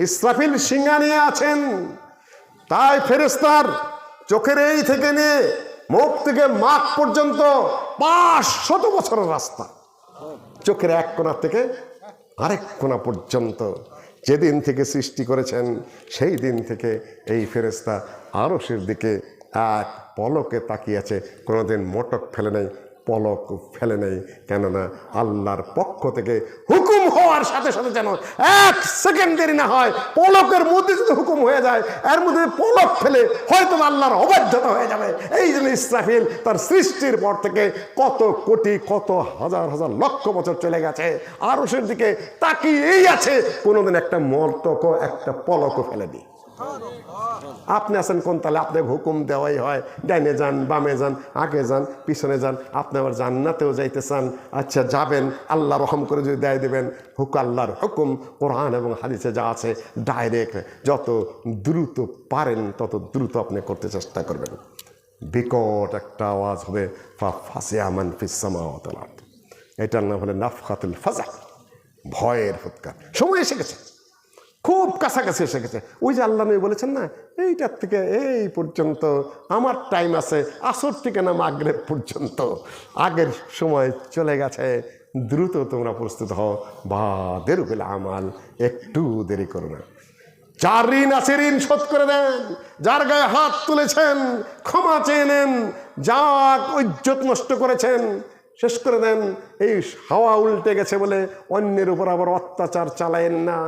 ইসরাফিল সিংহা নিয়ে আছেন, তাই ফেরেশতার চোখের এই থেকে নিয়ে মুখ থেকে মাখ পর্যন্ত 500 বছরের রাস্তা, চোখের এক কোণা থেকে আরেক কোণা পর্যন্ত। যেদিন থেকে সৃষ্টি করেছেন সেই দিন থেকে এই ফেরেশতা আরশের দিকে এক পলকে তাকিয়েছে, কোনোদিন মোটক ফেলে নেই, পলক ফেলে নেই। কেননা আল্লাহর পক্ষ থেকে হুকুম হওয়ার সাথে সাথে যেন 1 সেকেন্ড দেরি না হয়। পলকের মধ্যে যদি হুকুম হয়ে যায়, এর মধ্যে পলক ফেলে হয়তো আল্লাহর অবাধ্যতা হয়ে যাবে। এই জন্য ইসরাফিল তার সৃষ্টির পর থেকে কত কোটি, কত হাজার হাজার লক্ষ বছর চলে গেছে, আরশের দিকে তাকিয়েই আছে, কোনোদিন একটা মর্তক, একটা পলকও ফেলেনি। আপনি আছেন কোন তালে? আপনাকে হুকুম দেওয়াই হয়, ডাইনে যান, বামে যান, আগে যান, পিছনে যান। আপনি আবার জান্নাতেও যাইতে চান, আচ্ছা যাবেন, আল্লাহ রহম করে যদি দেয় দেবেন। আল্লাহর হুকুম কোরআন এবং হাদিসে যা আছে ডাইরেক্ট, যত দ্রুত পারেন তত দ্রুত আপনি করতে চেষ্টা করবেন। বিকট একটা আওয়াজ হবে, ফাসিয়া মান ফিস সামাওয়াতি ওয়াল আরদ। এটার নাম হলো নাফখাতুল ফাজা, ভয়ের ফুৎকার। সময় এসে গেছে, খুব কাছাকাছি এসে গেছে। ওই যে আল্লাহ নবী বলেছেন না, এইটার থেকে এই পর্যন্ত আমার টাইম আছে, আসর থেকে না মাগরিব পর্যন্ত, আগের সময় চলে গেছে, দ্রুত তোমরা প্রস্তুত হও। বাদের উপরে আমাল, একটু দেরি করো না। যার ঋণ আছে ঋণ শোধ করে দেন, যার গায়ে হাত তুলেছেন ক্ষমা চেয়ে নেন, যা ইজ্জত নষ্ট করেছেন শেষ করে দেন। এই হাওয়া উল্টে গেছে বলে অন্যের উপর আবার অত্যাচার চালায়েন না,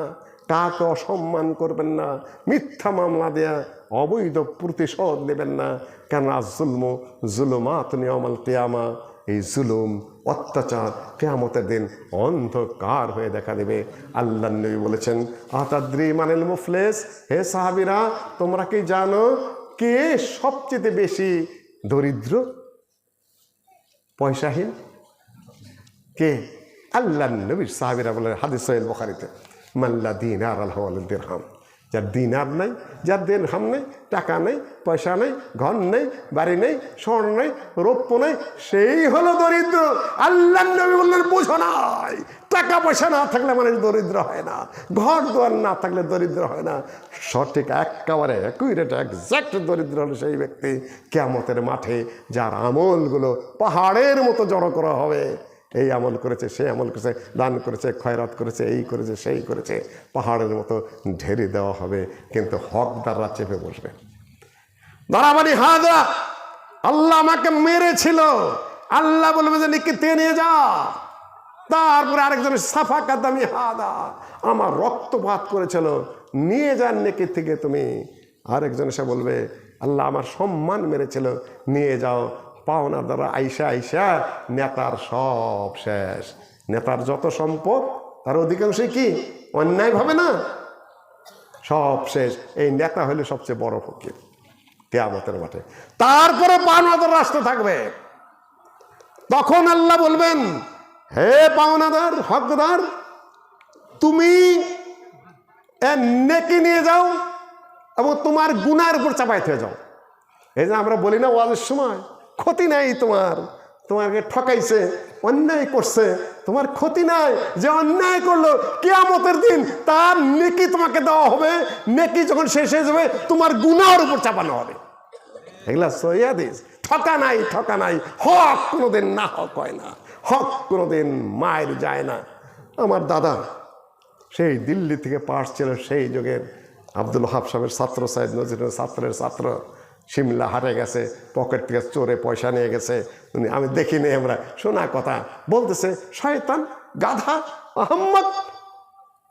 কাকে অসম্মান করবেন না, মিথ্যা মামলা দেয়া অবৈধ প্রতিশোধ নেবেন না। কেননা জুলমু জুলুমাতুন ইয়াউমাল কিয়ামা, এই জুলুম অত্যাচার কিয়ামতের দিন অন্ধকার হয়ে দেখা দেবে। আল্লাহর নবী বলেছেন, আতাদ্রি মানিল মুফলিস, হে সাহাবীরা তোমরা কি জানো কে সবচেয়ে বেশি দরিদ্র, পয়সাহীন? কে? আল্লাহর নবীর সাহাবীরা বলে, হাদিস সহিহ বুখারীতে, মাল্লা দিনার লাহু ওয়ালা দিরহাম, যার দিনার নাই, যার দিরহাম নেই, টাকা নেই, পয়সা নেই, ঘর নেই, বাড়ি নেই, স্বর্ণ নেই, রৌপ্য নেই, সেই হলো দরিদ্র। আল্লাহর নবী বললেন, বুঝো নাই, টাকা পয়সা না থাকলে মানুষ দরিদ্র হয় না, ঘর দুয়ার না থাকলে দরিদ্র হয় না। সঠিক একেবারে অ্যাকুরেট এক্সাক্ট দরিদ্র হলো সেই ব্যক্তি কিয়ামতের মাঠে যার আমলগুলো পাহাড়ের মতো জড়ো করা হবে। এই আমল করেছে, সেই আমল করেছে, দান করেছে, খয়রাত করেছে, এই করেছে, সেই করেছে, পাহাড়ের মতো ঢেরে দেওয়া হবে। কিন্তু হকদাররা চেপে বসবে। দাঁড়াবানি হাদা, আল্লাহ আমাকে মেরেছিল, আল্লাহ বলবে যে নিকিতে নিয়ে যা। তারপরে আরেকজনের সাফা কাদামি হাদা, আমার রক্তপাত করেছিল, নিয়ে যান নেকি থেকে তুমি। আরেকজন এসে বলবে, আল্লাহ আমার সম্মান মেরেছিল, নিয়ে যাও। পাওনা দ্বারা আইসা আইসা নেতার সব শেষ। নেতার যত সম্পদ তার অধিকাংশই কি অন্যায় ভাবে না, সব শেষ। এই নেতা হলে সবচেয়ে বড় ফকির কিয়ামতের মাঠে। তারপরে পাওনাদার রাষ্ট্র থাকবে। তখন আল্লাহ বলবেন, হে পাওনাদার, হকদার, তুমি নেকি নিয়ে যাও এবং তোমার গুনার উপর চাপাইতে হয়ে যাও। এই যে আমরা বলি না ওয়াজের সময়, ক্ষতি নাই তোমার, তোমাকে ঠকাইছে, অন্যায় করছে, তোমার ক্ষতি নাই। যে অন্যায় করলো কিয়ামতের দিন তার নেকি তোমাকে দেওয়া হবে। নেকি যখন শেষ হয়ে যাবে তোমার গুনার উপর চাপানো হবে। এগুলা সহিহ হাদিস। ঠকা নাই, ঠকা নাই। হক কোনোদিন না হক হয় না, হক কোনোদিন মায়ের যায় না। আমার দাদা সেই দিল্লি থেকে পাস ছিল, সেই যুগের আব্দুল ওয়াহাব সাহেবের ছাত্র, সাইদ নজরুলের ছাত্রের ছাত্র, সিমলা হারে গেছে, পকেট থেকে চোরে পয়সা নিয়ে গেছে। আমি দেখিনি, আমরা শোনা কথা বলতেছে, শয়তান, গাধা, আহম্মক।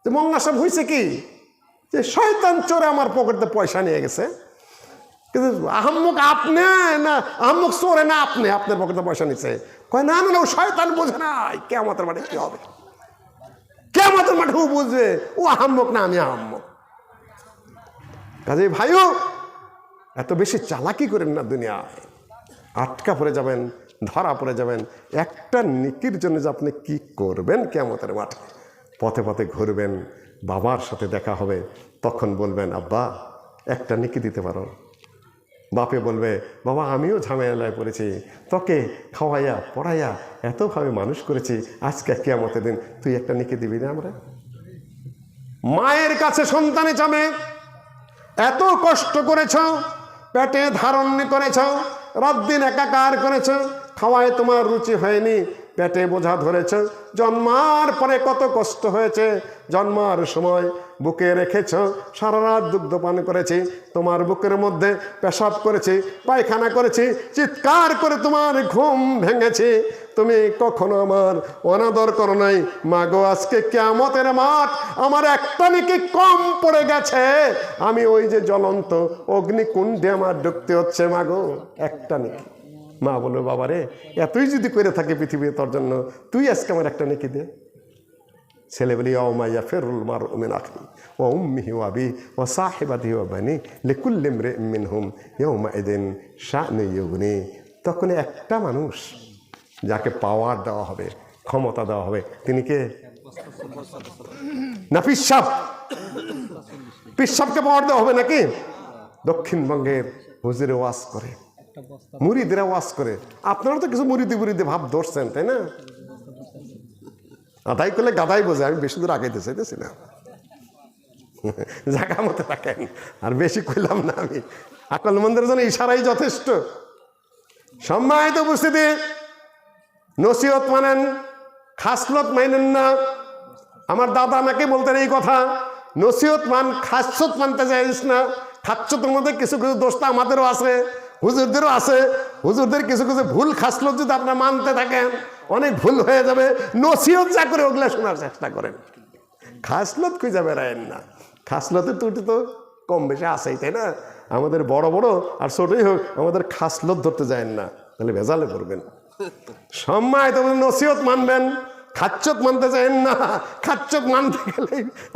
মোল্লা সাহেব হয়েছে কি যে শয়তান চোরে আমার পকেটে পয়সা নিয়ে গেছে, কিন্তু আহম্মক আপনি না, আহম্মক চোরে না আপনি, আপনার পকেটে পয়সা নিচ্ছে। কয় না না, ও শয়তান বোঝে নাই কিয়ামতের মাঠে কি হবে। কিয়ামতের মাঠে ও বুঝবে ও আহম্মক না আমি আহম্মক। কাজে ভাইও এত বেশি চালাকি করেন না, দুনিয়ায় আটকা পড়ে যাবেন, ধরা পড়ে যাবেন। একটা নেকির জন্য যে আপনি কি করবেন কিয়ামতের মাঠে, পথে পথে ঘুরবেন, বাবার সাথে দেখা হবে, তখন বলবেন, আব্বা একটা নেকি দিতে পারো। বাপে বলবে, বাবা আমিও ঝামেলায় পড়েছি, তোকে খাওয়াইয়া পড়াইয়া এতভাবে মানুষ করেছি, আজকে কিয়ামতের দিন তুই একটা নেকি দিবি না? আমরা মায়ের কাছে সন্তানে চাবে, এত কষ্ট করেছ, পেটে ধারণ করেছ, রাত দিন একাকার করেছ, খাওয়ায় তোমার রুচি হয়নি, পেটে বোঝা ধরেছ, জন্মার পরে কত কষ্ট হয়েছে, জন্মার সময় বুকে রেখেছ, সারা রাত দুগ্ধ পান করেছি, তোমার বুকের মধ্যে পেশাব করেছি, পায়খানা করেছি, চিৎকার করে তোমার ঘুম ভেঙেছি, তুমি কখনো আমার অনাদর করো নাই। মাগো আজকে কিয়ামতের মাঠ, আমার একটা নেকি কম পড়ে গেছে, আমি ওই যে জ্বলন্ত অগ্নিকুণ্ডে আমার ঢুকতে হচ্ছে মাগো, একটা নেকি। মা বললো, বাবারে এতই যদি করে থাকে পৃথিবীতে তোর জন্য, তুই আজকে আমার একটা নেকি দে। ছেলে বলি, মাইয়া ফেরুল মার উমিন আখি ও উম্মিহি ওয়া আবি ওয়া সাহিবাতিহি ওয়া বানি লিকুল্লি ইমরিইন মিনহুম ইয়াওমাইদিন শাআনুন ইউগনি। তখন একটা মানুষ যাকে পাওয়ার দেওয়া হবে, ক্ষমতা দেওয়া হবে, তিনি কে? না পিসাব? পিসাবকে পাওয়ার দেওয়া হবে নাকি? দক্ষিণবঙ্গের হুজুরে ওয়াজ করে, মুরিদরা ওয়াজ করে, আপনারা তো কিছু মুরিদি ভাব ধরছেন, তাই না? আদাই করলে গাদাই বোঝে, আমি বেশি দূর আগাইতে চাইতেছি না, জায়গা মতো রাখেন, আর বেশি কইলাম না আমি, আকলমন্দের জন্য ইশারাই যথেষ্ট। সম্মানিত উপস্থিতি, নসিহত মানেন, খাসলত মানেন না। আমার দাদা আমাকে বলতেন এই কথা, নসিহত মান, খাসত মানতে যাইস না। খাচ্ছতের মধ্যে কিছু কিছু দোষটা আমাদেরও আছে, হুজুরদেরও আছে। হুজুরদের কিছু কিছু ভুল খাসলত যদি আপনার মানতে থাকেন, অনেক ভুল হয়ে যাবে। নসিহত যা করে ওগুলা শোনার চেষ্টা করেন, খাসলত খুঁজে বেড়ায়েন না। খাসলতের ত্রুটি তো কম বেশি আছেই, তাই না? আমাদের বড় বড় আর ছোটই হোক, আমাদের খাসলত ধরতে যায়েন না, তাহলে ভেজালে পড়বেন। সম্মানিত নসিহত মানবেন, খাচ্চত মানতে চাইেন না। খাচ্চত মানতে গেলে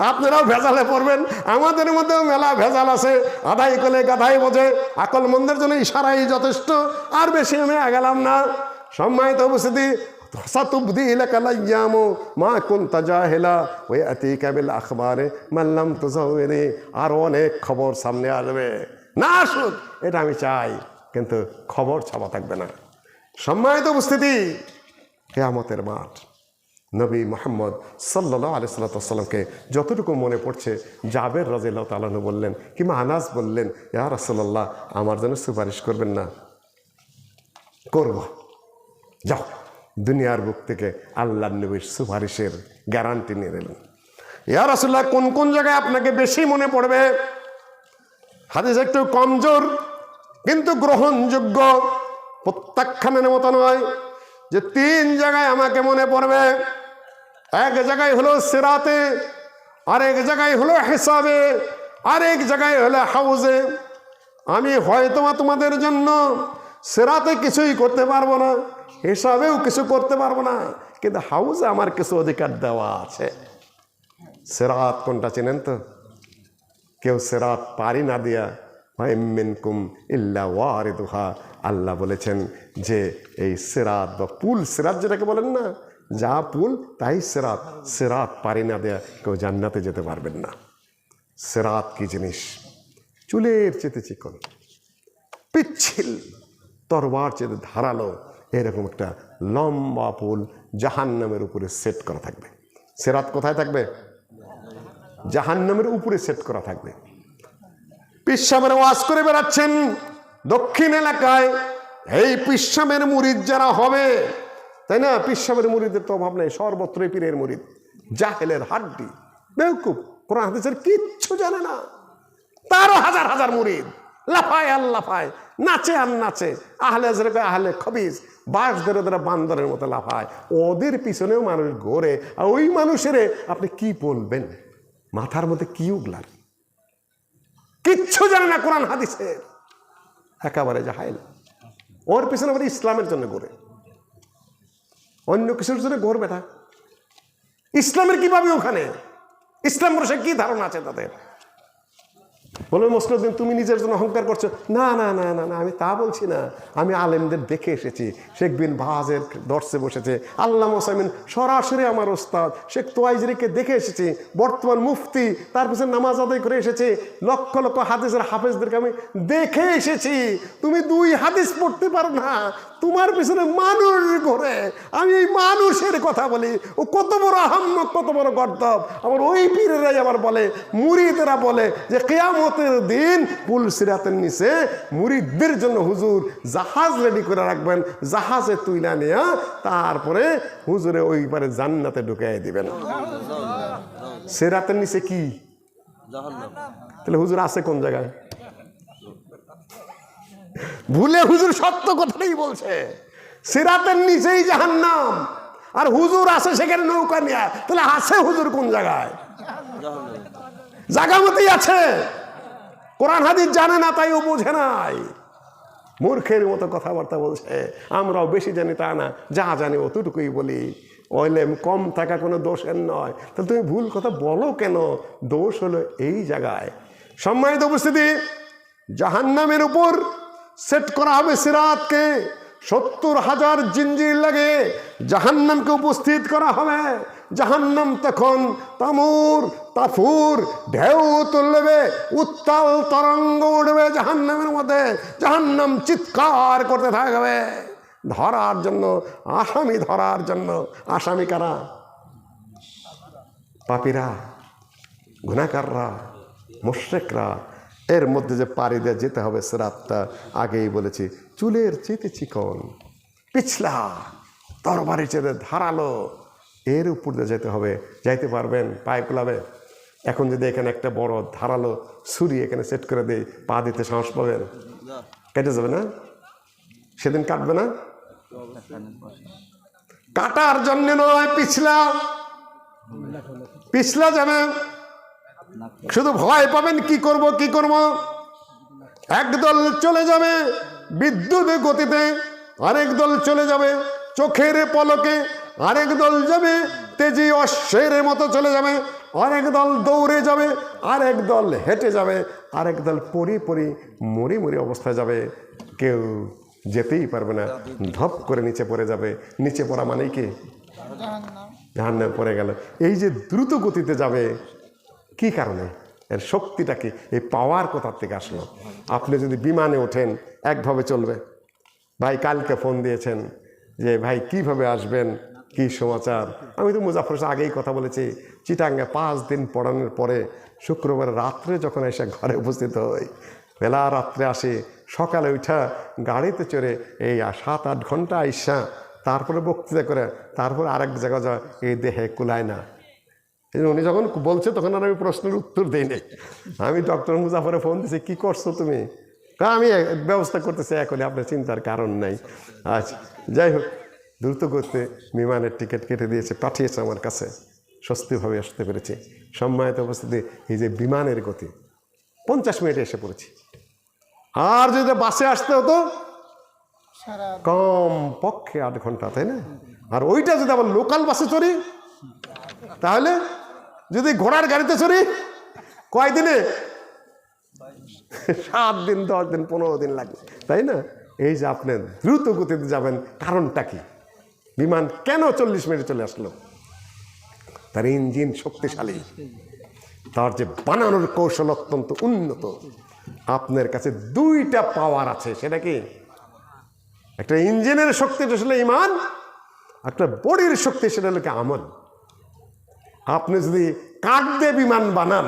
আপনারাও ভেজালে পড়বেন। আমাদের মধ্যেও মেলা ভেজাল আছে, আদাই করলে গাধাই বোঝে। আকল মন্দের জন্য ইশারাই যথেষ্ট, আর বেশি আমি গেলাম না। সম্মানিত উপস্থিতি, আরো অনেক খবর সামনে আসবে, না আসুক এটা আমি চাই, কিন্তু খবর ছাপা থাকবে না। সম্মানিত উপস্থিতি, কিয়ামতের মাঠ, নবী মুহাম্মদ সাল্লাল্লাহু আলাইহি সাল্লামকে যতটুকু মনে পড়ছে, জাবের রাদিয়াল্লাহু তাআলা আনহু বললেন, কিংবা আনাস বললেন, ইয়া রাসূলুল্লাহ আমার জন্য সুপারিশ করবেন না? করব। যাও, দুনিয়ার বুক থেকে আল্লাহর নবীর সুপারিশের গ্যারান্টি নিয়ে নিলেন। ইয়া রাসূলুল্লাহ কোন কোন জায়গায় আপনাকে বেশি মনে পড়বে? হাদিস একটু কমজোর কিন্তু গ্রহণযোগ্য, প্রত্যাখ্যানের মতো নয়, যে 3 জায়গায় আমাকে মনে পড়বে। এক জায়গায় হলো সিরাতে, আরেক জায়গায় হলো হিসাবে, আরেক জায়গায় হলো হাউজে। আমি হয়তো তোমাদের জন্য সিরাতে কিছুই করতে পারবো না, হিসাবেও কিছু করতে পারবো না, কিন্তু হাউজে আমার কিছু অধিকার দেওয়া আছে। সিরাত কোনটা চেনেন তো? কেউ সিরাত পারি না দিয়া, মিনকুম ইল্লা ওয়ারিদুহা, আল্লাহ বলেছেন যে এই সিরাত বা পুল, সিরাত যেটাকে বলেন না, যা পুল তাই সিরাত, সিরাত পারি না দেয়া কেউ জান্নাতে যেতে পারবেন না। সিরাত কি জিনিস? চুলের চেতে চিকন, পিচ্ছিল, তরবার চেতে ধারালো, এরকম একটা লম্বা পুল জাহান্নামের উপরে সেট করা থাকবে। সিরাত কোথায় থাকবে? জাহান্নামের উপরে সেট করা থাকবে। পিসাবের ওয়াজ করে বেড়াচ্ছেন দক্ষিণ এলাকায়, এই পিসাবের মুরিদ যারা হবে, তাই না? পিসাবের মুরিদের তো অভাব নেই, সর্বত্রই পীরের মুরিদ, জাহেলের হাড্ডি, বেওকুফ, কোরআন হাদিসের কিচ্ছু জানে না, তারও হাজার হাজার মুরিদ, লাফায় আর লাফায়, নাচে আর নাচে, আহলে আজরাকে আহলে খবিজ, বাস ধরে ধরে বান্দরের মতো লাফায়, ওদের পিছনেও মানুষ ঘোরে। আর ওই মানুষের আপনি কি বলবেন? মাথার মধ্যে কি উগলার, কিচ্ছু জানে না কোরআন হাদিসের, একেবারে জাহেল। ওর পিছনে আবার ইসলামের জন্য ঘোরে, অন্য কিছুর জন্য ঘোরবে না। ইসলামের কিভাবে ওখানে? ইসলাম বসে কি ধারণা আছে তাদের? বলবে মসনউদ্দিন তুমি নিজের জন্য অহংকার করছো। না না না না না, আমি তা বলছি না, আমি আলেমদের দেখে এসেছি। শেখ বিন বাজের দর্শে বসেছে, আল্লামা ওসাইমিন সরাসরি আমার ওস্তাদ শেখ তোয়াইজরিকে দেখে এসেছি, বর্তমান মুফতি তার পিছনে নামাজ আদায় করে এসেছি, লক্ষ লক্ষ হাদিসের হাফেজদেরকে আমি দেখে এসেছি। তুমি 2 হাদিস পড়তে পারো না, তোমার পিছনে মানুষ ঘোরে, আমি এই মানুষের কথা বলি। ও কত বড় আহাম্মক, কত বড় গর্দব। আমার ওই পীরেরাই আবার বলে, মুরিদরা বলে যে কিয়ামতের দিন পুল সিরাতের নিচে মুরিদদের জন্য হুজুর জাহাজ রেডি করে রাখবেন, জাহাজে তুইলা নিয়ে তারপরে হুজুরে ওই পারে জান্নাতে ঢুকাই দিবেন। সিরাতের নিচে কি? তাহলে হুজুর আছে কোন জায়গায়? ভুলে হুজুর সত্য কথাটাই বলছে, সিরাতের নিচেই জাহান্নাম, আর হুজুর আছে সেখানে নৌকা নিয়ে। তাহলে আছে হুজুর কোন জায়গায়? জায়গা মতোই আছে। কোরআন হাদিস জানে না, তাই ও বোঝে নাই, মূর্খের মতো কথাবার্তা বলছে। আমরাও বেশি জানি তা না, যা জানি অতটুকুই বলি। ওইলেম কম থাকা কোনো দোষের নয়। তাহলে তুমি ভুল কথা বলো কেন? দোষ হলো এই জায়গায়। সম্মানিত উপস্থিতি, জাহান্নামের উপর সেট করা হবে সিরাতকে, 70,000 জিঞ্জির লাগে জাহান্নামকে উপস্থিত করা হবে। জাহান্নাম তখন তামুর তাফুর ঢেউ তুলবে, উত্তাল তরঙ্গ উঠবে জাহান্নামের মধ্যে। জাহান্নাম চিৎকার করতে থাকবে ধরার জন্য, আসামি ধরার জন্য। আসামি কারা? পাপীরা, গুনাহগাররা, মুশরিকরা। এর মধ্যে যে পাড়ি দিয়ে যেতে হবে সিরাতটা, আগেই বলেছি, চুলের চেয়ে চিকন, পিছলা, তরবারি চেয়ে ধারালো, এর উপর দিয়ে যেতে হবে। যাইতে পারবেন? পায়ে কুলাবে? এখন যদি এখানে একটা বড় ধারালো ছুরি এখানে সেট করে দেয়, পা দিতে সাহস পাবেন? কেটে যাবে না? সেদিন কাটবে না? কাটার জন্য নয়, পিছলা পিছলা যাবে। শুধু ভয় পাবেন, কি করব কি করব। একদল চলে যাবে বিদ্যুৎ গতিতে, আরেক দল চলে যাবে চোখের পলকে, আরেক দল যাবে তেজি অশ্বের মতো চলে যাবে, আরেক দল দৌড়ে যাবে, আরেক দল হেঁটে যাবে, আরেক দল পরি পরি মরি মরি অবস্থায় যাবে। কেউ যেতেই পারবে না, ধপ করে নিচে পড়ে যাবে। নিচে পড়া মানেই কি? জাহান্নামে পড়ে গেল। এই যে দ্রুত গতিতে যাবে, কি কারণে? এর শক্তিটা কি? এই পাওয়ার কোথার থেকে আসলো? আপনি যদি বিমানে ওঠেন একভাবে চলবে। ভাই কালকে ফোন দিয়েছেন যে ভাই কিভাবে আসবেন, কি সমাচার? আমি তো মুজাফর সাহেব আগেই কথা বলেছি, চিটাঙ্গে 5 দিন পড়ানোর পরে শুক্রবার রাত্রে যখন এসে ঘরে উপস্থিত হই, বেলা রাত্রে আসি, সকালে উঠা গাড়িতে চড়ে এই 7-8 ঘন্টা আইসা তারপরে বক্তৃতা করে, তারপর আরেক জায়গায় যায়, এই দেহে কুলায় না। উনি যখন বলছে তখন আর আমি প্রশ্নের উত্তর দিই নাই। আমি ডক্টর মুজাফরে ফোন দিয়েছি, কি করছো তুমি? আমি ব্যবস্থা করতেছি এখনই, আপনার চিন্তার কারণ নাই। আচ্ছা, যাই হোক, দ্রুত করতে বিমানের টিকিট কেটে দিয়েছে, পাঠিয়েছে আমার কাছে, স্বস্তিভাবে আসতে পেরেছি। সম্মানিত উপস্থিতি, এই যে বিমানের গতি, 50 মিনিটে এসে পড়েছি। আর যদি বাসে আসতে হতো কম পক্ষে 8 ঘন্টা, তাই না? আর ওইটা যদি আবার লোকাল বাসে চড়ি, তাহলে যদি ঘোড়ার গাড়িতে চড়ি, কয়দিনে? 7 দিন, 10 দিন, 15 দিন লাগে, তাই না? এই যে আপনি দ্রুত গতিতে যাবেন, কারণটা কি? বিমান কেন 40 মিনিটে চলে আসলো? তার ইঞ্জিন শক্তিশালী, তার যে বানানোর কৌশল অত্যন্ত উন্নত। আপনার কাছে 2টা পাওয়ার আছে, সেটা কি? একটা ইঞ্জিনের শক্তি আসলে ইমান, একটা বডির শক্তি সেটা হলো আমল। আপনি যদি কাঠ দিয়ে বিমান বানান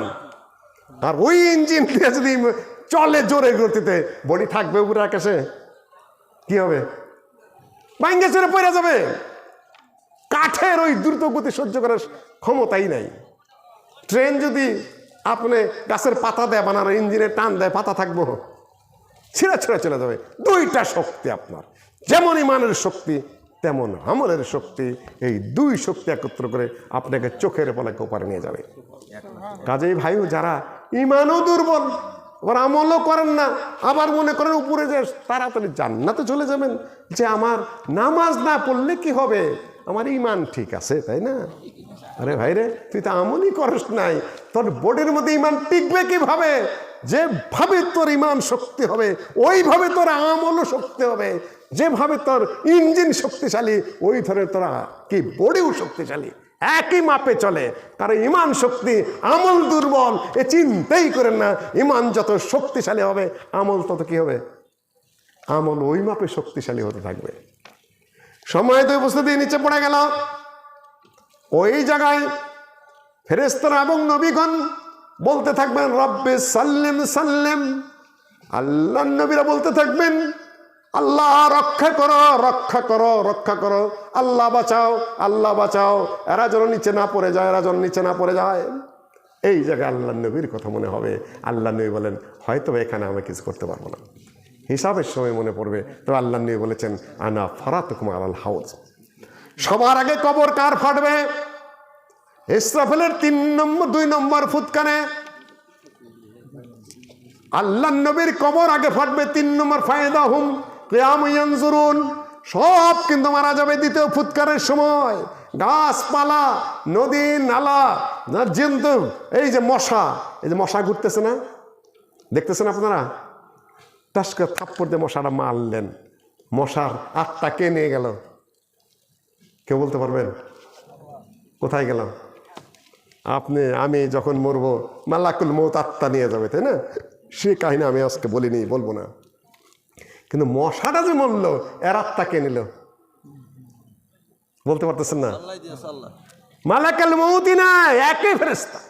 আর ওই ইঞ্জিন দিয়ে যদি চলে জোরে গতিতে, বডি থাকবে উপরে আকাশে? কি হবে? ভাঙ্গে চড়ে পড়ে যাবে। কাঠের ওই দ্রুত গতি সহ্য করার ক্ষমতাই নাই। ট্রেন যদি আপনি গাছের পাতা দেয় বানানো, ইঞ্জিনের টান দেয়, পাতা থাকবো? ছিঁড়া ছিঁড়া চলে যাবে। 2টা শক্তি আপনার, যেমন ইমানের শক্তি তেমন আমলের শক্তি। এই 2 শক্তি একত্র করে আপনাকে চোখের পলকে ওপারে নিয়ে যাবে। কাজেই ভাইও, যারা ইমানও দুর্বল, আবার আমলও করেন না, আবার মনে করেন উপরে যে তাড়াতাড়ি জান্নাতে চলে যাবেন, যে আমার নামাজ না পড়লে কি হবে, আমার ইমান ঠিক আছে, তাই না? আরে ভাই রে, তুই তো আমলই করস নাই, তোর বডির মধ্যে ইমান টিকবে কিভাবে? যেভাবে তোর ইমান শক্তি হবে ওইভাবে তোর আমলও শক্তি হবে, যেভাবে তোর ইঞ্জিন শক্তিশালী ওই ধরনের তোরা কি বডিও শক্তিশালী, একই মাপে চলে। কারণ ইমান শক্তি, আমল দুর্বল এ চিন্তাই করেন না। ইমান যত শক্তিশালী হবে আমল তত কি হবে, আমল ওই মাপে শক্তিশালী হতে থাকবে। সময় তো উপস্থিতি নিচে পড়ে গেল। ওই জায়গায় ফেরেশতারা এবং নবীগণ বলতে থাকবেন রব্বে সাল্লিম সাল্লিম। আল্লাহ নবীরা বলতে থাকবেন আল্লাহ রক্ষা করো, রক্ষা করো, রক্ষা করো, আল্লাহ বাঁচাও, আল্লাহ বাঁচাও, এরা যেন নিচে না পড়ে যায়, এরা যেন নিচে না পড়ে যায়। এই জায়গায় আল্লাহ নবীর কথা মনে হবে। আল্লাহ নবী বলেন হয়তো এখানে আমি কিছু করতে পারবো না, হিসাবের সময় মনে পড়বে। তো আল্লাহ নবী বলেছেন আনা ফারাতুকুম আলাল হাউজ। সবার আগে কবর কার ফাটবে? ইসরাফিলের 2 নম্বর ফুৎকারে আল্লাহ নবীর কবর আগে ফাটবে। 3 নম্বর ফায়দাহুম কিয়ামুন ইয়ানজুরুন। সব কিন্তু মারা যাবে দ্বিতীয় ফুৎকারের সময়। গাছপালা, নদী নালা, জন্তু, এই যে মশা, এই যে মশা ঘুরতেছে না, দেখতেছেন আপনারা? টাসকে থাপ্পড় দিয়ে মশাটা মারলেন, মশার আত্মা কে নিয়ে গেল? কেউ বলতে পারবেন? কোথায় গেলাম? আপনি আমি যখন মরবো মালাকুল মউত আত্মা নিয়ে যাবে, তাই না? সে কাহিনী আমি আজকে বলিনি, বলবো না। কিন্তু মশাটা যে মরল এর আত্মা কে নিল? বলতে পারতেছেন না? মালাকুল মউতই না, একই ফেরেশতা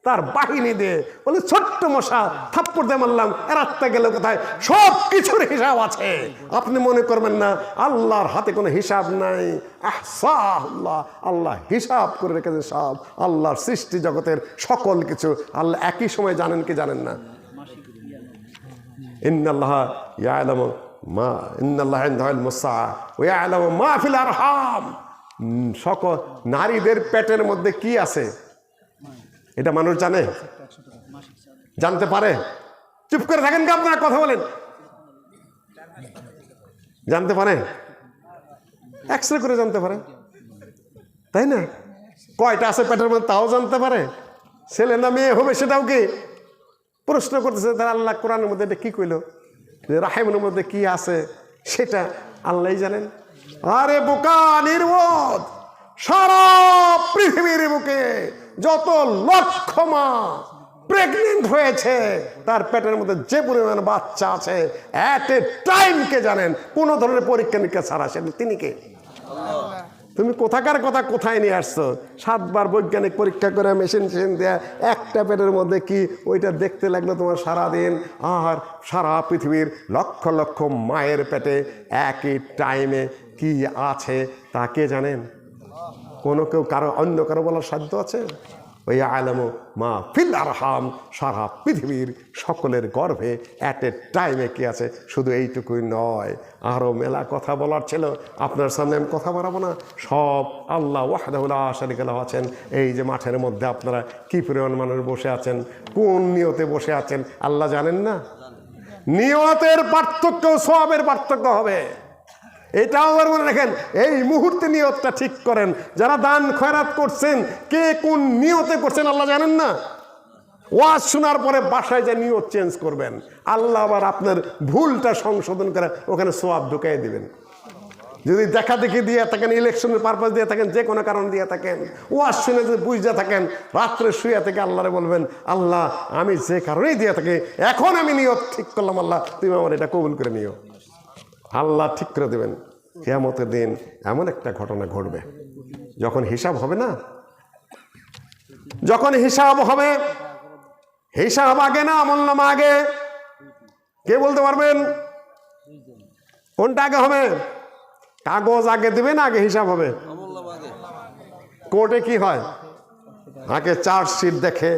তার বাহিনী দিয়ে বলে ছোট্ট মশা থাপ্পড় দিয়ে মারলাম, এর আত্মা গেল কোথায়? সব কিছুর হিসাব আছে। আপনি মনে করবেন না আল্লাহর হাতে কোনো হিসাব নাই। আহসাহুল্লাহ, আল্লাহ হিসাব করে রেখেছে সব। আল্লাহর সৃষ্টি জগতের সকল কিছু আল্লাহ একই সময় জানেন কি জানেন না? ইন্নাল্লাহ ইয়ালামু মা ইন্নাল্লাহ ইনদাহু ইলমুস সাআ ওয়া ইয়ালামু মা ফিল আরহাম। সকল নারীদের পেটের মধ্যে কি আছে এটা মানুষ জানে? জানতে পারে? চুপ করে থাকেন কি আপনারা? কথা বলেন। জানতে পারে? এক্সরে করে জানতে পারে, তাই না? কয়টা আছে পেটের মধ্যে তাও জানতে পারে। ছেলে না মেয়ে হবে সেটাও কি প্রশ্ন করতেছে। তারা আল্লাহ কোরআনের মধ্যে এটা কি কইল, যে রাহিমের মধ্যে কি আছে সেটা আল্লাহই জানেন। আরে বোকা নির্বোধ, সারা পৃথিবীর বুকে যত লক্ষ মা প্রেগনেন্ট হয়েছে তার পেটের মধ্যে যে পরিমাণ বাচ্চা আছে এট এ টাইম কে জানেন? কোনো ধরনের পরীক্ষা নিরীক্ষা ছাড়া। তিনি কে? তুমি কোথাকার কথা কোথায় নিয়ে আসছো? 7 বার বৈজ্ঞানিক পরীক্ষা করে মেশিন দেয়া একটা পেটের মধ্যে কি ওইটা দেখতে লাগলো তোমার সারাদিন। আর সারা পৃথিবীর লক্ষ লক্ষ মায়ের পেটে একই টাইমে কি আছে তা কে জানেন? কোনো কেউ কারো অন্য কারো বলার সাধ্য আছে? ওই আলামু মা ফিল আরহাম, সারা পৃথিবীর সকলের গর্ভে অ্যাট এ টাইমে কি আছে। শুধু এইটুকুই নয়, আরও মেলা কথা বলার ছিল, আপনার সামনে আমি কথা বাড়াবো না। সব আল্লাহ ওয়াহদাহু লা শারীকা লাহু আছেন। এই যে মাঠের মধ্যে আপনারা কি পরিমাণ মানুষ বসে আছেন, কোন নিয়তে বসে আছেন আল্লাহ জানেন না? নিয়তের পার্থক্য সওয়াবের পার্থক্য হবে, এটাও আবার মনে রাখেন। এই মুহূর্তে নিয়তটা ঠিক করেন। যারা দান খয়রাত করছেন কে কোন নিয়তে করছেন আল্লাহ জানেন না? ওয়াজ শোনার পরে বাসায় যে নিয়ত চেঞ্জ করবেন, আল্লাহ আবার আপনার ভুলটা সংশোধন করে ওখানে সওয়াব ঢুকাই দিবেন। যদি দেখা দেখি দিয়ে থাকেন, ইলেকশনের পারপাস দিয়ে থাকেন, যে কোনো কারণ দিয়ে থাকেন, ওয়াজ শুনে যদি বুঝতে থাকেন, রাত্রে শুয়ে থেকে আল্লাহরে বলবেন আল্লাহ আমি যে কারণেই দিয়ে থাকি এখন আমি নিয়ত ঠিক করলাম, আল্লাহ তুমি আমার এটা কবুল করে নিও। আল্লাহ ঠিক করে দেবেন। কিয়ামতের দিন এমন একটা ঘটনা ঘটবে যখন হিসাব হবে না, যখন হিসাব হবে, হিসাব আগে না আমলনামা আগে? কে বলতে পারবেন কোনটা আগে হবে? কাগজ আগে দিবেন আগে হিসাব হবে? কোর্টে কি হয়? আগে চার্জশিট দেখে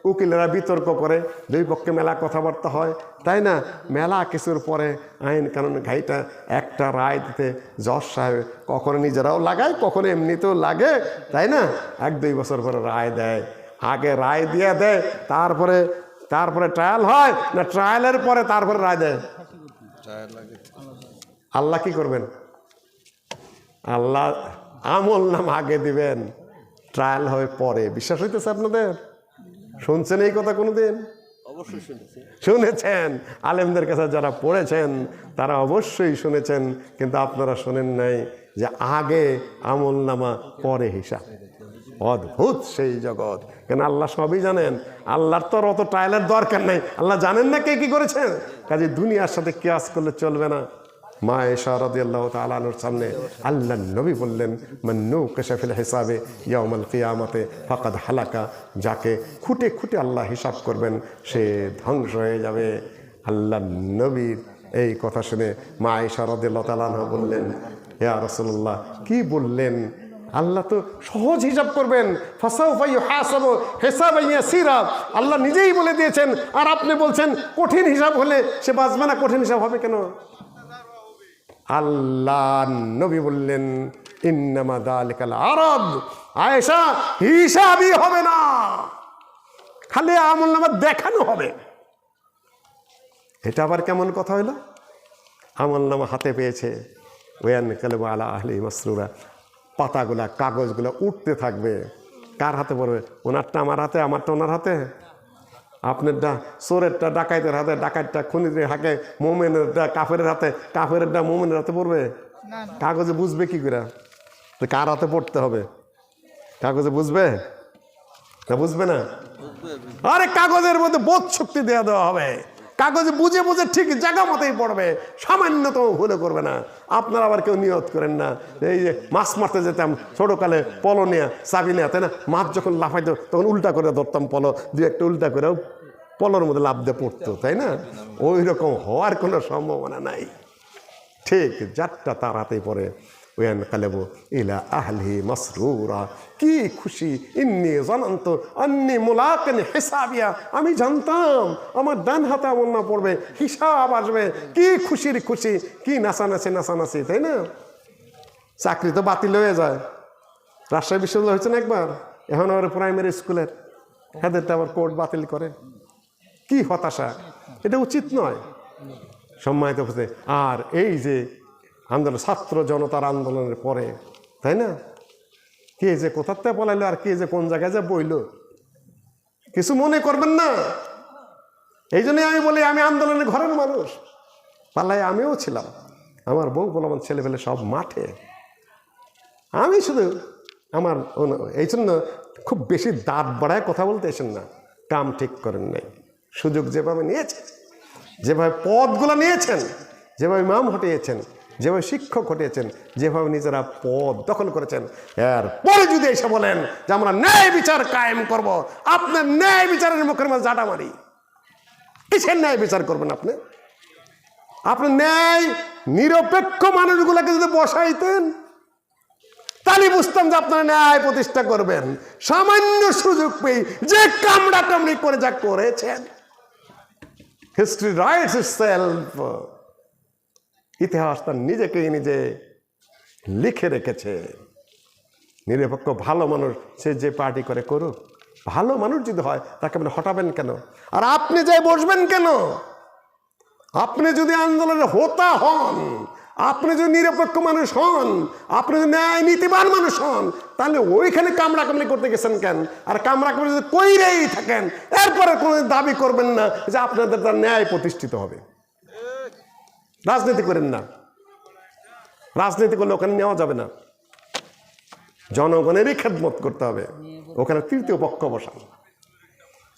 উকিলেরা বিতর্ক করে, দুই পক্ষে মেলা কথাবার্তা হয়, তাই না? মেলা কিছুর পরে আইন কানুন ঘাইটা একটা রায় দিতে জজ সাহেব কখনো নিজেরাও লাগায়, কখনো এমনিতেও লাগে, তাই না? 1-2 বছর পরে রায় দেয়। আগে রায় দিয়ে দেয়, তারপরে ট্রায়াল হয় না, ট্রায়ালের পরে তারপরে রায় দেয়? আল্লাহ কি করবেন? আল্লাহ আমল নাম আগে দিবেন, ট্রায়াল হবে পরে। বিশ্বাস হইতেছে আপনাদের? শুনছেন এই কথা কোনোদিন? শুনেছেন, আলেমদের কাছে যারা পড়েছেন তারা অবশ্যই শুনেছেন, কিন্তু আপনারা শোনেন নাই যে আগে আমলনামা পরে হিসাব। অদ্ভুত সেই জগৎ, কেন আল্লাহ সবই জানেন। আল্লাহর তো অত ট্রায়ালের দরকার নাই, আল্লাহ জানেন না কে কি করেছেন। কাজে দুনিয়ার সাথে কিয়াস করলে চলবে না। মা আয়েশা রাদিয়াল্লাহু তাআলা আনহার সামনে আল্লাহর নবী বললেন, মান নুকিশা ফিল হিসাবে ইয়াউমাল কিয়ামাতে ফাকাদ হালাকা, যাকে খুঁটে খুঁটে আল্লাহ হিসাব করবেন সে ধ্বংস হয়ে যাবে। আল্লাহর নবীর এই কথা শুনে মা আয়েশা রাদিয়াল্লাহু তাআলা আনহা বললেন, ইয়া রাসূলুল্লাহ, কি বললেন? আল্লাহ তো সহজ হিসাব করবেন, ফাসাউফা ইউহাসাবু হিসাবান ইয়াসীরা, আল্লাহ নিজেই বলে দিয়েছেন, আর আপনি বলছেন কঠিন হিসাব হলে সে বাঁচবে না। কঠিন হিসাব হবে কেন? আল্লাহ নবী বললেন, ইন্নামা যালিকাল আরদ, আয়েশা হিসাবই হবে না, খালি আমলনামা দেখানো হবে। এটা আবার কেমন কথা হইল? আমলনামা হাতে পেয়েছে, ওয়ান কালাবু আলা আহলি মাসরুরা, পাতাগুলা কাগজগুলো উঠতে থাকবে। কার হাতে পড়বে? ওনারটা আমার হাতে, আমারটা ওনার হাতে। আপনারটা চোরেরটা ডাকাইতের হাতে, ডাকাইতটা খুনিদের হাতে, মোমেনেরটা কাফের হাতে, কাফেরটা মোমেনের হাতে পড়বে। কাগজে বুঝবে কি করে কার হাতে পড়তে হবে? কাগজে বুঝবে না? বুঝবে না। আরে কাগজের মধ্যে বোধ শক্তি দেওয়া হবে, কাগজে বুঝে বুঝে ঠিক জায়গা মতোই পড়বে, সামান্যতম ভুলে করবে না। আপনারা আবার কেউ নিয়ত করেন না, এই যে মাছ মারতে যেতাম ছোটকালে, পলো নিয়ে চাবি নিয়ে, তাই না? মাছ যখন লাফাইতো তখন উল্টা করে ধরতাম পলো, দু একটা উল্টা করেও পলোর মধ্যে লাফ দিয়ে পড়তো, তাই না? ওই রকম হওয়ার কোনো সম্ভাবনা নাই। ঠিক যারটা তার হাতেই পড়ে, ওয়ান কালাবু ইলা আহলিহি মাসরুরা, কি খুশি, ইন্নী জানান্তু আন্নী মুলাকিন হিসাবিয়া, আমি জানতাম আমার ডান হাতে আমলনামা পড়বে, হিসাব আসবে। কি খুশির খুশি, কি নাচানাচি, তাই না? চাকরি তো বাতিল হয়ে যায়। রাজশাহী বিশ্ববিদ্যালয় হয়েছে না একবার, এখন আবার প্রাইমারি স্কুলের হেদেরটা আবার কোর্ট বাতিল করে। কি হতাশা, এটা উচিত নয়। সম্মানিত হতে, আর এই যে আন্দোলন, ছাত্র জনতার আন্দোলনের পরে, তাই না, কে যে কোথাতে পলাইলো আর কে যে কোন জায়গায় যে বইল, কিছু মনে করবেন না। এই জন্যই আমি বলি, আমি আন্দোলনের ঘরের মানুষ, পাল্লায় আমিও ছিলাম, আমার বউ বলবান ছেলে পেলে সব মাঠে, আমি শুধু আমার। এই জন্য খুব বেশি দাঁত বাড়ায় কথা বলতে এসেন না, কাম ঠিক করেন নাই। সুযোগ যেভাবে নিয়েছেন, যেভাবে পদগুলো নিয়েছেন, যেভাবে ইমাম হটিয়েছেন, যেভাবে শিক্ষক হটিয়েছেন, যেভাবে নিজেরা পদ দখল করেছেন, এরপরে যদি এসে বলেন যে আমরা ন্যায় বিচার কায়েম করব, আপনার ন্যায় বিচারের মুখের মাঝে জাটা মারি। কিসের ন্যায় বিচার করবেন আপনি? আপনি ন্যায় নিরপেক্ষ মানুষগুলোকে যদি বসাইতেন তাহলে বুঝতাম যে আপনারা ন্যায় প্রতিষ্ঠা করবেন। সামান্য সুযোগ পেয়ে যে কামড়া কামড়ি করে যা করেছেন, হিস্ট্রি রাইটস ইটসেলফ, ইতিহাস তার নিজেকেই নিজে লিখে রেখেছে। নিরপেক্ষ ভালো মানুষ সে যে পার্টি করে করুক, ভালো মানুষ যদি হয় তাকে আপনি হটাবেন কেন? আর আপনি যাই বসবেন কেন? আপনি যদি আন্দোলনের হোতা হন, আপনি যদি নিরপেক্ষ মানুষ হন, আপনি যদি ন্যায় নীতিবান মানুষ হন, তাহলে ওইখানে কামড়া কামড়ি করতে গেছেন কেন? আর কামড়া কামড়ি যদি কইরেই থাকেন, এরপরে কোনো দাবি করবেন না যে আপনাদের তার ন্যায় প্রতিষ্ঠিত হবে। রাজনীতি করেন না, রাজনীতি করলে ওখানে নেওয়া যাবে না, জনগণেরই খেদমত করতে হবে, ওখানে তৃতীয় পক্ষ বসান।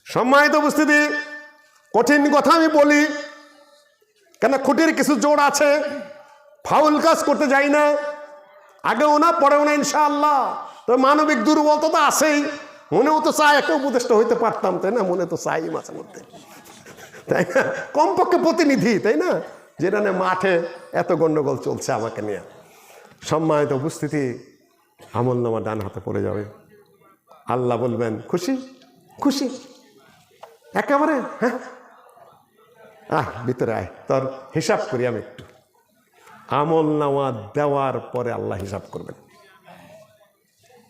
সম্মানিত উপস্থিতি, কঠিন কথা আমি বলি কেন, খুঁটির কিছু জোর আছে, ফাউল কাজ করতে যাই না, আগেও না পরেও না ইনশাআল্লাহ। তো মানবিক দুর্বলতা তো আছেই, মনেও তো চাই একটা উপদেষ্টা হইতে পারতাম, তাই না? মনে তো চাই মাঝে মধ্যে, তাই না? কমপক্ষে প্রতিনিধি, তাই না? যেটা নিয়ে মাঠে এত গন্ডগোল চলছে আমাকে নিয়ে। সম্মানিত উপস্থিতি, আমলনামা ডান হাতে পড়ে যাবে, আল্লাহ বলবেন খুশি খুশি একেবারে, হ্যাঁ ভিতরে আয়, তোর হিসাব করি আমি একটু। আমলনামা দেওয়ার পরে আল্লাহ হিসাব করবেন।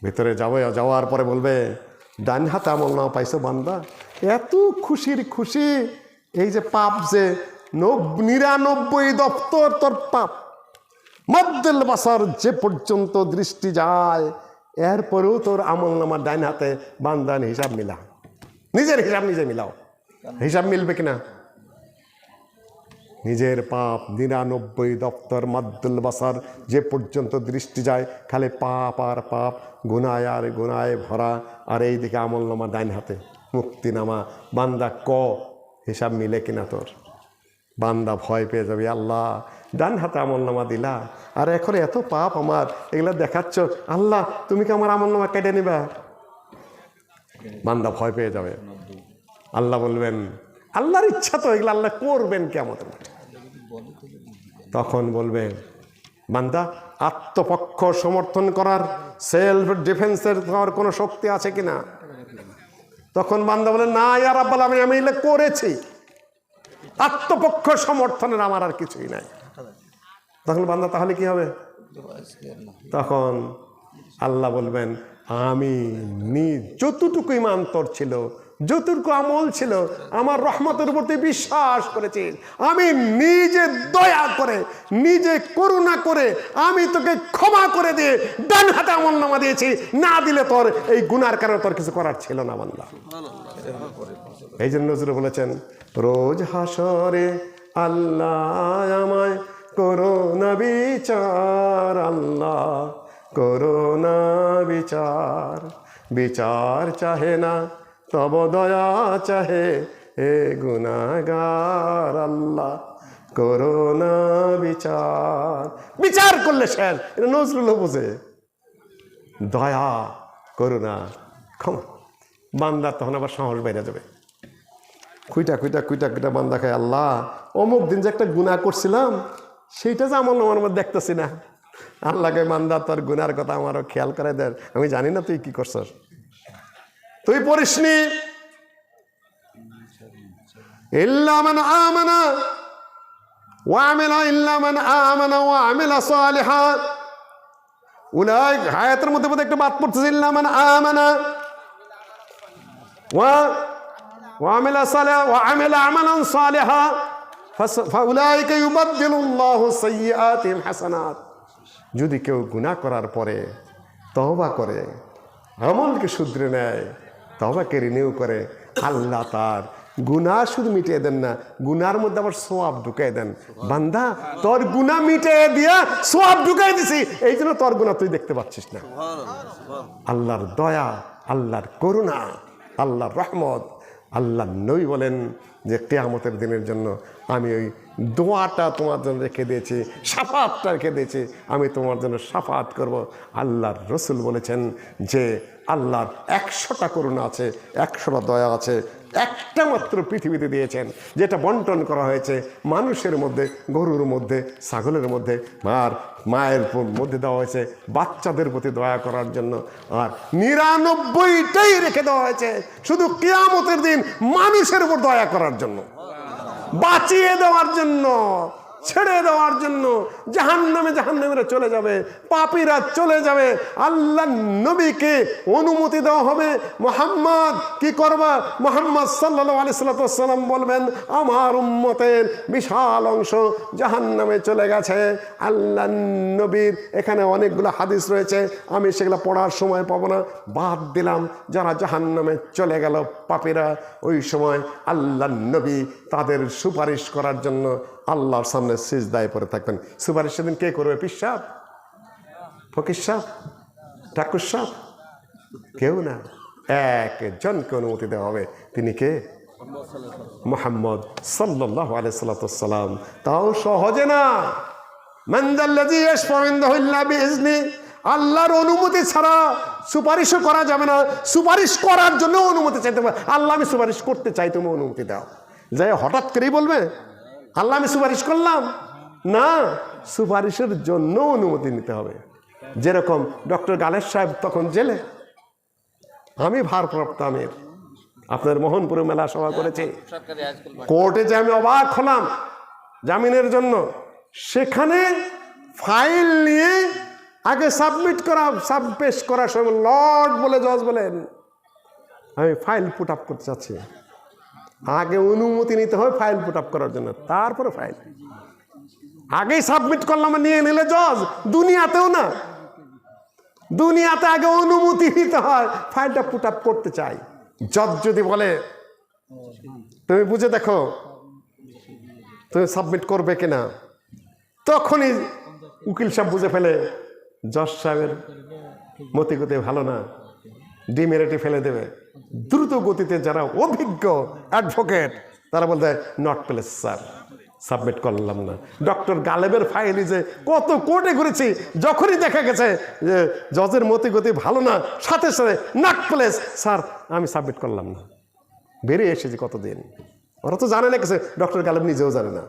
ভিতরে যাওয়ার পরে বলবে, ডান হাতে আমলনামা পাইছো বান্দা, এত খুশির খুশি, এই যে পাপ যে 99 দপ্তর তোর পাপ, মদ্দেল বাসার যে পর্যন্ত দৃষ্টি যায়, এরপরেও তোর আমলনামা ডান হাতে বান্দান হিসাব মিলা, নিজের হিসাব নিজে মিলাও। হিসাব মিলবে কিনা? নিজের পাপ 99 দপ্তর মাদ্দুল বাসার, যে পর্যন্ত দৃষ্টি যায় খালি পাপ আর পাপ, গুনায় আর গুনায় ভরা। আর এই দিকে আমলনামা ডাইন হাতে, মুক্তিনামা। বান্দা হিসাব মিলে কিনা তোর? বান্দা ভয় পেয়ে যাবে, আল্লাহ ডান হাতে আমলনামা দিলা, আর এখন এত পাপ আমার, এগুলা দেখাচ্ছ, আল্লাহ তুমি কি আমার আমলনামা কেটে নিবা? বান্দা ভয় পেয়ে যাবে। আল্লাহ বলবেন, আল্লাহর ইচ্ছা তো এগুলো আল্লাহ করবেন কিয়ামতের মাঠে। তখন বলবে বান্দা, আত্মপক্ষ সমর্থন করার, সেলফ ডিফেন্সের কোনো শক্তি আছে কিনা? তখন বান্দা বলে, না ইয়া রাব্বুল আলামিন, আমি এগুলো করেছি, আত্মপক্ষ সমর্থনের আমার আর কিছুই নাই। তখন বান্দা তাহলে কি হবে? তখন আল্লাহ বলবেন, আমি যতটুকু ঈমান তোর ছিল, যতটুকু আমল ছিল, আমার রহমতের প্রতি বিশ্বাস করেছিস, আমি নিজে দয়া করে, নিজে করুণা করে আমি তোকে ক্ষমা করে দিয়ে ডান হাতে আমলনামা দিয়েছি। না দিলে তোর এই গুনার কারণে তোর কিছু করার ছিল না বান্দা। এই জন্য নজরুল বলেছেন, রোজ হাসরে আল্লাহ আমায় করোনা বিচার, আল্লাহ করোনা বিচার, বিচার চাহে না তব দয়া চাহে এ গুনাহগার, আল্লাহ করোনা বিচার। বিচার করলে শেষ, এটা নজরুল বোঝে। দয়া করুণা ক্ষমা, বান্দা তখন আবার সাহস বেড়ে যাবে। খুইটা খুইটা খুইটা খুইটা বান্দা খায়, আল্লাহ অমুক দিন যে একটা গুনাহ করছিলাম সেইটা যে আমার মধ্যে দেখতেছি না। আল্লাহকে, বান্দা তোর গুনার কথা আমারও খেয়াল করে দেন, আমি জানি না তুই কি করছস, তুই পড়িসনি। ইল্লা মান আমানা ওয়া আমিলা, ইল্লা মান আমানা ওয়া আমিলা সালিহান, উলাইক, আয়াতের মধ্যে মধ্যে একটা বাত পড়তেছে, ইল্লা মান আমানা ওয়া আমিলা সালিহা ওয়া আমিলা আমালান সালিহা ফাউলাইকা ইউবাদদিলুল্লাহু সাইয়্যাতিহিম হাসানাত। যদি কেউ গুনাহ করার পরে তওবা করে, আমলকে শুধরে নেয়, তওবাকে রিনিউ করে, আল্লাহ তার গুনাহ শুধু মিটিয়ে দেন না, গুনার মধ্যে আবার সওয়াব ঢুকাই দেন। বান্দা তোর গুনাহ মিটিয়ে দিয়া সওয়াব ঢুকাই দিছি, এই জন্য তোর গুনাহ তুই দেখতে পাচ্ছিস না। আল্লাহর দয়া, আল্লাহর করুণা, আল্লাহর রহমত। আল্লাহ নবী বলেন যে কিয়ামতের দিনের জন্য আমি ওই দোয়াটা তোমার জন্য রেখে দিয়েছি, শাফাআতটা রেখে দিয়েছি, আমি তোমার জন্য শাফাআত করব। আল্লাহর রসুল বলেছেন যে আল্লাহর 100টা করুণা আছে, 100টা দয়া আছে, একটা মাত্র পৃথিবীতে দিয়েছেন, যেটা বন্টন করা হয়েছে মানুষের মধ্যে, গরুর মধ্যে, ছাগলের মধ্যে, আর মায়ের মধ্যে দেওয়া হয়েছে বাচ্চাদের প্রতি দয়া করার জন্য, আর 99টাই রেখে দেওয়া হয়েছে শুধু কিয়ামতের দিন মানুষের উপর দয়া করার জন্য, বাঁচিয়ে দেওয়ার জন্য, ছেড়ে দেওয়ার জন্য। জাহান্নামেরা চলে যাবে, পাপীরা চলে যাবে, আল্লাহ নবীকে অনুমতি দেওয়া হবে। মুহাম্মদ কি করবা? মুহাম্মদ সাল্লাল্লাহু আলাইহি সাল্লাম বলবেন, আমার উম্মতের বিশাল অংশ জাহান্নামে চলে গেছে। আল্লাহ নবীর এখানে অনেকগুলো হাদিস রয়েছে, আমি সেগুলো পড়ার সময় পাবো না, বাদ দিলাম। যারা জাহান্নামে চলে গেল পাপীরা, ওই সময় আল্লাহ নবী তাদের সুপারিশ করার জন্য আল্লাহর সামনে সিজদায় পড়ে থাকবেন। সুপারিশ সেদিন কে করবে? পীর সাহেব, ফকির সাহেব, ঠাকুর সাহেব? কেউ না, একজনকে অনুমতি দেওয়া হবে। তিনি কে? মুহাম্মদ সাল্লাল্লাহু আলাইহি সাল্লাম। তাও সহজে না। মান যাল্লাযী ইয়াশফাউ ইনদাহু ইল্লা বিইজনি, আল্লাহর অনুমতি ছাড়া সুপারিশও করা যাবে না। সুপারিশ করার জন্য অনুমতি চাইতে হবে। আল্লাহ আমি সুপারিশ করতে চাই, তুমি অনুমতি দাও। যাই হঠাৎ করেই বলবে আল্লাহ আমি সুপারিশ করলাম না, সুপারিশের জন্য অনুমতি নিতে হবে। যেরকম ডক্টর গালের সাহেব তখন জেলে, আমি ভারপ্রাপ্ত আমির, আপনার মোহনপুরে মেলা সভা করেছি, কোর্টে যে আমি অবাক হলাম জামিনের জন্য। সেখানে ফাইল নিয়ে আগে সাবমিট করা, পেশ করার সময় লর্ড বলে জজ বলেন, আমি ফাইল পুট আপ করতে চাচ্ছি। আগে অনুমতি নিতে হবে ফাইল পুট আপ করার জন্য, তারপরে ফাইল আগেই সাবমিট করলাম, নিয়ে নিলে জজ। দুনিয়াতেও না, দুনিয়াতে আগে অনুমতি নিতে হয়, ফাইলটা পুট আপ করতে চাই। জজ যদি বলে তুমি বুঝে দেখো তুমি সাবমিট করবে কিনা। তখনই উকিল সাহেব বুঝে ফেলে জজ সাহেবের মতি গতি ভালো না, ডিমেরিটে ফেলে দেবে। দ্রুত গতিতে যারা অভিজ্ঞ অ্যাডভোকেট তারা বলতে নট প্লেস স্যার, সাবমিট করলাম না। ডক্টর গালেবের ফাইলে যে কত কোর্টে ঘুরেছি, যখনই দেখা গেছে যে জজের মতি গতি ভালো না, সাথে সাথে নট প্লেস স্যার, আমি সাবমিট করলাম না। বেরিয়ে এসেছি কতদিন, ওরা তো জানে না কিছু, ডক্টর গালেব নিজেও জানে না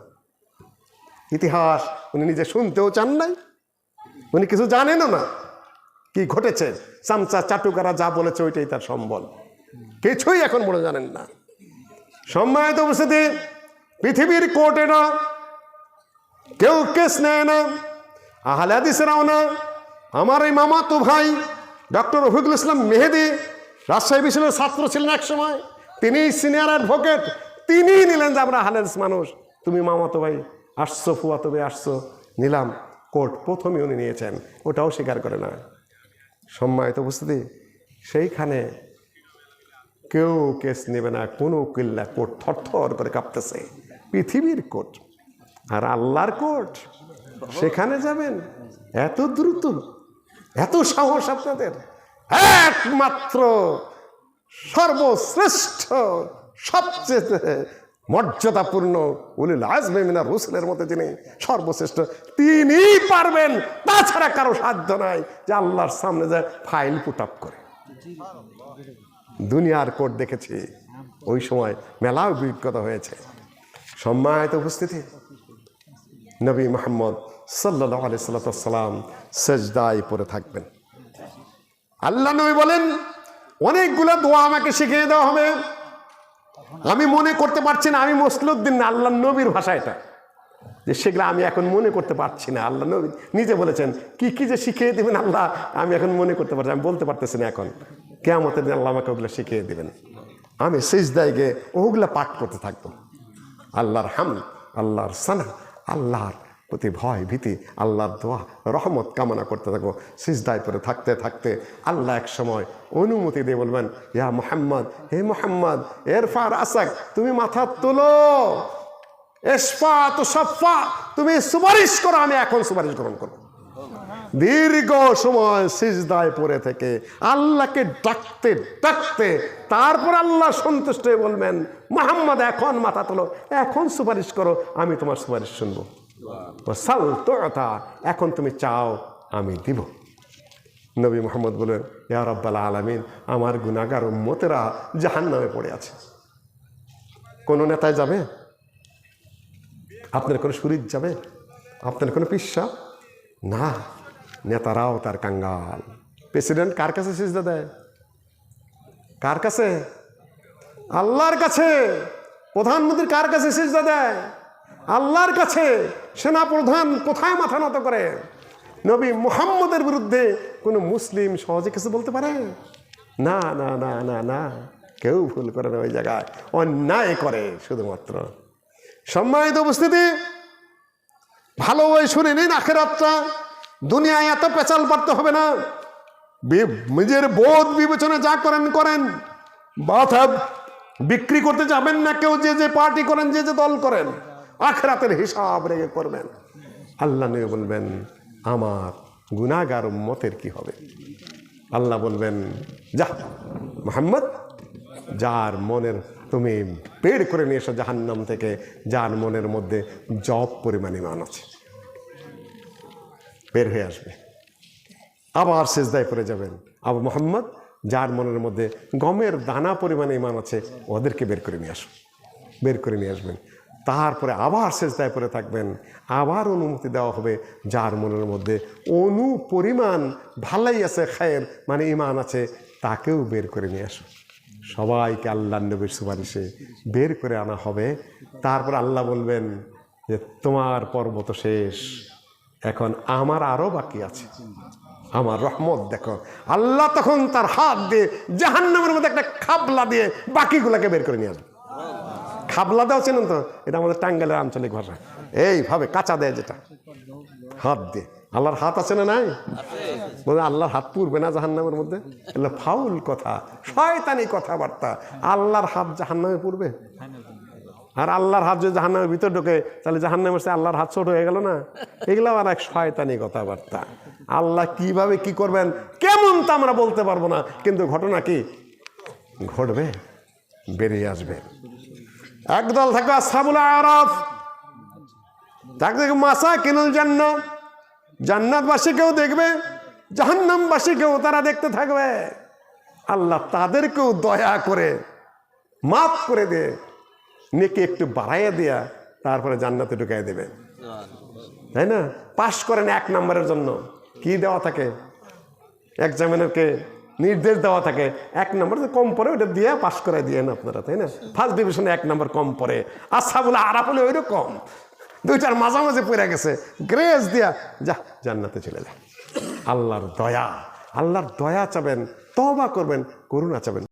ইতিহাস, উনি নিজে শুনতেও চান নাই, উনি কিছু জানেনও না কি ঘটেছে। চামচা চাটুকারা যা বলেছে ওইটাই তার সম্বল, কিছুই এখন বলে জানেন না। সম্মানিত উপস্থিতি, পৃথিবীর কোর্টে না কেউ কেস নেয় না, আহলে হাদিসেরাও না। আমার এই মামাতো ভাই ডক্টর রফিকুল ইসলাম মেহেদি রাজশাহী বিশ্ববিদ্যালয়ের ছাত্র ছিলেন এক সময়, তিনি সিনিয়র অ্যাডভোকেট, তিনি নিলেন যে আমরা আহলে হাদিস মানুষ, তুমি মামাতো ভাই আসছো, ফুয়াতো ভাই আসছো, নিলাম। কোর্ট প্রথমে উনি নিয়েছেন, ওটাও স্বীকার করে না। সম্মানিত উপস্থিতি, সেইখানে কেউ কেস নেবে না, কোনো উকিল না, কোর্ট থরথর করে কাঁপতেছে। পৃথিবীর কোর্ট আর আল্লাহর কোর্ট, সেখানে যাবেন এত দ্রুত, এত সাহস আপনাদের। একমাত্র সর্বশ্রেষ্ঠ সবচেয়ে মর্যাদাপূর্ণ উলিল আজমি মিনার রুসুলের মধ্যে যিনি সর্বশ্রেষ্ঠ, তিনি পারবেন, তাছাড়া কারো সাধ্য নাই যে আল্লাহর সামনে যায় ফাইল পুট আপ করে। দুনিয়ার কোর্ট দেখেছি, ওই সময় মেলা অভিজ্ঞতা হয়েছে। সম্মানিত উপস্থিতি, নবী মুহাম্মদ সাল্লাল্লাহু আলাইহি সাল্লাম সেজদায় পড়ে থাকবেন। আল্লাহ নবী বলেন অনেকগুলো দোয়া আমাকে শিখিয়ে দেওয়া হবে, আমি মনে করতে পারছি না, আমি মসলুদ্দিন না, আল্লাহ নবীর ভাষা এটা, যে সেগুলো আমি এখন মনে করতে পারছি না। আল্লাহ নবী নিজে বলেছেন কি কি যে শিখিয়ে দেবেন আল্লাহ, আমি এখন মনে করতে পারছি, আমি বলতে পারতেছি না। এখন কিয়ামতের দিন আল্লাহ আমাকে ওগুলো শিখিয়ে দেবেন, আমি সিজদায় গিয়ে ওগুলো পাঠ করতে থাকবো। আল্লাহর হামদ, আল্লাহর সানা, আল্লাহর প্রতি ভয় ভীতি, আল্লাহর দোয়া রহমত কামনা করতে থাকবো। সিজদায় পরে থাকতে থাকতে আল্লাহ এক সময় অনুমতি দিয়ে বলবেন, ইয়া মুহাম্মদ, হে মুহাম্মদ, ইরফা রাসাক, তুমি মাথা তোলো, ইশফা তুশাফা, তুমি সুপারিশ করো, আমি এখন সুপারিশ গ্রহণ করবো। দীর্ঘ সময় সিজদায় পড়ে থেকে আল্লাহকে ডাকতে ডাকতে তারপর আল্লাহ সন্তুষ্ট হয়ে বলবেন, মুহাম্মদ এখন মাথা তোলো, এখন সুপারিশ করো, আমি তোমার সুপারিশ শুনবো। সাল তোতা, এখন তুমি চাও আমি দিব। নবী মুহাম্মদ বলেন, ইয়া রাব্বাল আলামিন, আমার গুনাহগার উম্মতেরা জাহান্নামে পড়ে আছে। কোন নেতায় যাবে? আপনার কোনো শরীর যাবে? আপনার কোনো পিসা না, নেতারাও তার কাঙ্গাল। প্রেসিডেন্ট কার কাছে সিজদা দেয়? কার কাছে? আল্লাহর কাছে। প্রধানমন্ত্রী কার কাছে সিজদা দেয়? আল্লাহর কাছে। সেনা প্রধান কোথায় মাথা নত করে? নবী মুহাম্মদের বিরুদ্ধে কোনো মুসলিম সহজে কিছু বলতে পারে না? না না না না, কেউ ভুল করে না, ওই জায়গায় অন্যায় করে শুধুমাত্র। সম্মানিত উপস্থিতি, ভালো ওই শুনে নিন, আখিরাতটা দুনিয়ায় এত পেঁচাল পারতে হবে না। নিজের বোধ বিবেচনা যা করেন করেন, মাথা বিক্রি করতে যাবেন না কেউ, যে যে পার্টি করেন, যে যে দল করেন, আখিরাতের হিসাব রেখে করবেন। আল্লাহ নবী বলবেন, আমার গুনাহগার উম্মতের কি হবে? আল্লাহ বলবেন, যা মুহাম্মদ, যার মনের তুমি বের করে নিয়ে এসো জাহান্নাম থেকে, যার মনের মধ্যে জব পরিমাণ ঈমান আছে, বের হয়ে আসবে। আবার সিজদায় পড়ে যাবেন, আবার মুহাম্মদ, যার মনের মধ্যে গমের দানা পরিমাণে ঈমান আছে, ওদেরকে বের করে নিয়ে আসো, বের করে নিয়ে আসবেন। তারপরে আবার সিজদায় পড়ে থাকবেন, আবার অনুমতি দেওয়া হবে, যার মনের মধ্যে অনু পরিমাণ ভালাই আছে, খায়ের মানে ঈমান আছে, তাকেও বের করে নিয়ে আসো। সবাইকে আল্লাহ নবীর সুপারিশে বের করে আনা হবে। তারপর আল্লাহ বলবেন যে তোমার পর্ব তো শেষ, এখন আমার আরো বাকি আছে, আমার রহমত দেখো। আল্লাহ তখন তার হাত দিয়ে জাহান্নামের মধ্যে একটা খাবলা দিয়ে বাকিগুলাকে বের করে নিয়ে আসবে। খাবলা দেওয়া চেনেন তো? এটা আমাদের টাঙ্গাইলের আঞ্চলিক ভাষা, এইভাবে কাঁচা দেয় যেটা, হাত দিয়ে আল্লাহর হাত আছে না নাই? বলে আল্লাহর হাত পুরবে না জাহান্নামের মধ্যে? এগুলো ফাউল কথা, শয়তানি কথাবার্তা। আল্লাহর হাত জাহান্নামে পুরবে? আর আল্লাহর হাত যদি জাহান্নামের ভিতর ঢোকে তাহলে জাহান্নামের সে আল্লাহর হাত ছোট হয়ে গেল না? এগুলো আর এক শয়তানি কথাবার্তা। আল্লাহ কিভাবে কি করবেন কেমন তা আমরা বলতে পারবো না, কিন্তু ঘটনা কি ঘটবে, বেরিয়ে আসবে। একদল থাকবে আসহাবুল আরাফ, থাকবে মাসাকিনুল জান্নাহ, জান্নাতবাসীকেও দেখবে, জাহান্নামবাসীকেও তারা দেখতে থাকবে। আল্লাহ তাদেরকেও দয়া করে মাফ করে দিয়ে নেকি একটু বাড়াইয়া দিয়া তারপরে জান্নাতে ঢুকাই দেবে, তাই না? পাশ করেন 1 নম্বরের জন্য কি দেওয়া থাকে, এক্সামিনারকে নির্দেশ দেওয়া থাকে 1 নম্বর কম পড়ে ওটা দিয়ে পাশ করে দিয়ে না আপনারা, তাই না? ফার্স্ট ডিভিশনে 1 নম্বর কম পড়ে। আসহাবুল আরাফ হলে ওই রকম 2টার মাঝামাঝি পড়ে গেছে, গ্রেস দিয়া যা জান্নাতে চলে যায়। আল্লাহর দয়া, আল্লাহর দয়া চাবেন, তওবা করবেন, করুণা চাবেন।